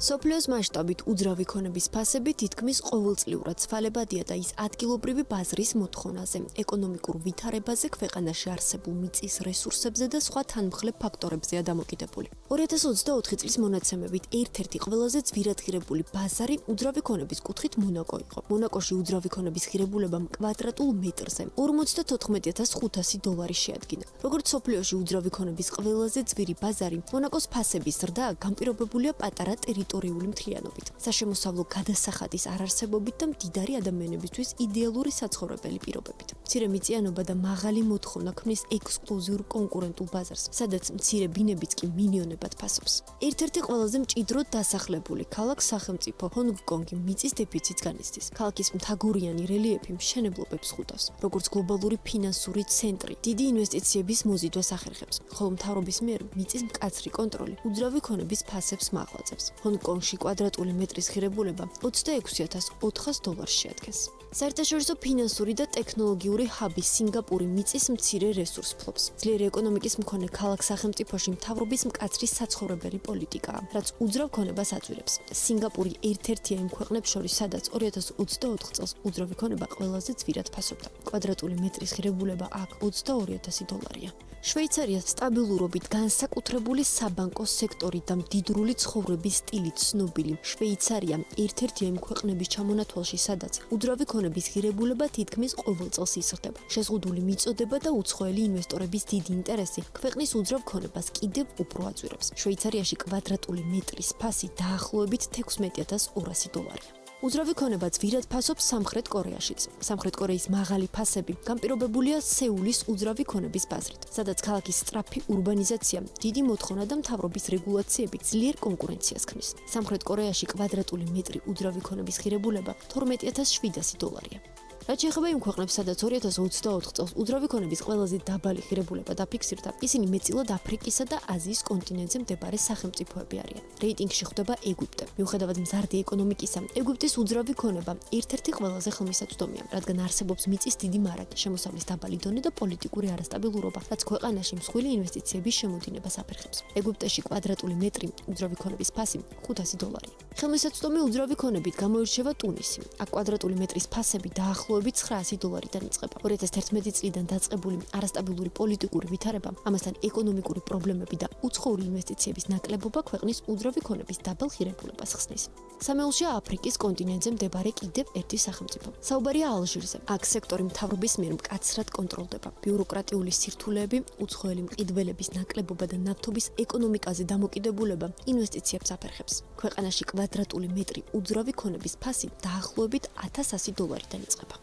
სოფლიოს მასშტაბით უძრავი ქონების ფასები თითქმის ყოველწლიურად ცვალებადია და ის ადგილობრივი ბაზრის მოთხოვნაზე, ეკონომიკურ ვითარებაზე, ქვეყანაში არსებულ მიწის რესურსებზე და სხვა თანმხლებ ფაქტორებზეა დამოკიდებული. 2024 წლის მონაცემებით ერთ-ერთი ყველაზე ძვირადღირებული ბაზარი უძრავი ქონების კუთხით მონაკო იყო. მონაკოში უძრავი ქონების ღირებულება კვადრატულ მეტრზე $44500 შეადგინა. როგორც სოფლიოში უძრავი ქონების ყველაზე ძვირი ბაზარი, მონაკოს ფასების ზრდა განპირობებულია პატარა ტერიტორიული მთლიანობით, საშემოსავლო გადასახადის არარსებობით და მდიდარი ადამიანებისთვის იდეალური საცხოვრებელი პირობებით. მცირე მიწიანობა და მაღალი მოთხოვნა ქმნის ექსკლუზიურ კონკურენტულ ბაზარს, სადაც მცირე ბინებიც კი მილიონებად ფასობს. ერთ-ერთი ყველაზე მჭიდროდ დასახლებული ქალაქ სახელმწიფო ჰონგ-კონგი მიწის დეფიციტს განიცდის. ქალაქის მთაგორიანი რელიეფი მშენებლობებს ხუტავს, როგორც გლობალური ფინანსური ცენტრი, დიდი ინვესტიციების მოზიდვას ახერხებს, ხოლო მთავრობის მიერ მიწის მკაცრი კონტროლი უძრავი ქონების ფასებს მაღვაწებს. ჰონგ-კონგში კვადრატული მეტრის ღირებულება $26400 შეადგენს. საერთაშორისო ფინანსური და ტექნოლოგიური ჰაბი სინგაპური მიწის მცირე რესურს ფლობს. ძლიერი ეკონომიკის მქონე ქალაქ-სახელმწიფოში მთავრობის მკაცრი საცხოვრებელი პოლიტიკაა, რაც უძრავ ქონებას აწვირებს. სინგაპური ერთ-ერთია იმ ქვეყნებს შორის, სადაც 2024 წელს უძრავი ქონება ყველაზე ძვირად ფასობდა. კვადრატული მეტრის ღირებულება აქ $22000-ია. შვეიცარია სტაბილურობით განსაკუთრებული საბანკო სექტორით და მდიდრული ცხოვრების სტილით ცნობილი. შვეიცარია ერთ-ერთია იმ ქვეყნების ჩამონათვალში, სადაც უძრავი ქონების ღირებულება თითქმის ყოველ წელს იზრდება. შეზღუდული მიწოდება და უცხოელი ინვესტორების დიდი ინტერესი ქვეყნის უძრავ ქონებას კიდევ უფრო აწვირებს. შვეიცარიაში კვადრატული მეტრის ფასი დაახლოებით $16200-ია. უძრავი ქონება ძვირად ფასობს სამხრეთ კორეაშიც. სამხრეთ კორეის მაღალი ფასები განპირობებულია სეულის უძრავი ქონების ბაზრით, სადაც ქალაქის სწრაფი ურბანიზაცია, დიდი მოთხოვნა და მთავრობის რეგულაციები ძლიერ კონკურენციას ქმნის. სამხრეთ კორეაში კვადრატული მეტრი უძრავი ქონების ღირებულება $12700-ია. რაც შეეხება იმ ქვეყნებს, სადაც 2024 წელს უძრავი ქონების ყველაზე დაბალი ღირებულება დაფიქსირდა, ისინი მეტწილად აფრიკისა და აზიის კონტინენტზე მდებარე სახელმწიფოები არიან. რეიტინგში ხვდება ეგვიპტე. მიუხედავად მზარდი ეკონომიკისა, ეგვიპტის უძრავი ქონება ერთ-ერთი ყველაზე ხელმისაწვდომია, რადგან არსებობს მიწის დიდი მარაგი, შემოსავლის დაბალი დონე და პოლიტიკური არასტაბილურობა, რაც ქვეყანაში მსხვილი ინვესტიციების შემოდინებას აფერხებს. ეგვიპტეში კვადრატული მეტრი უძრავი ქონების ფასი $500. ხელმისაწვდომი უძრავი ქონებით გამოირჩევა ტუნისი. აქ კვადრატული მეტრის ფასები დაახლოებით $900-დან იწყება. 2011 წლიდან დაწყებული არასტაბილური პოლიტიკური ვითარება, ამასთან ეკონომიკური პრობლემები და უცხოური ინვესტიციების ნაკლებობა ქვეყნის უძრავი ქონების დაბალ ღირებულებას ხსნის. სამეულშია აფრიკის კონტინენტზე მდებარე კიდევ ერთი სახელმწიფო. საუბარია ალჟირზე. აქ სექტორი მთავრობის მიერ მკაცრად კონტროლდება. ბიუროკრატიული სირთულეები, უცხოელი მყიდველების ნაკლებობა და ნავთობის ეკონომიკაზე დამოკიდებულება ინვესტიციებს აფერხებს. ქვეყანაში კვადრატული მეტრი უძრავი ქონების ფასი დაახლოებით $1100-დან იწყება.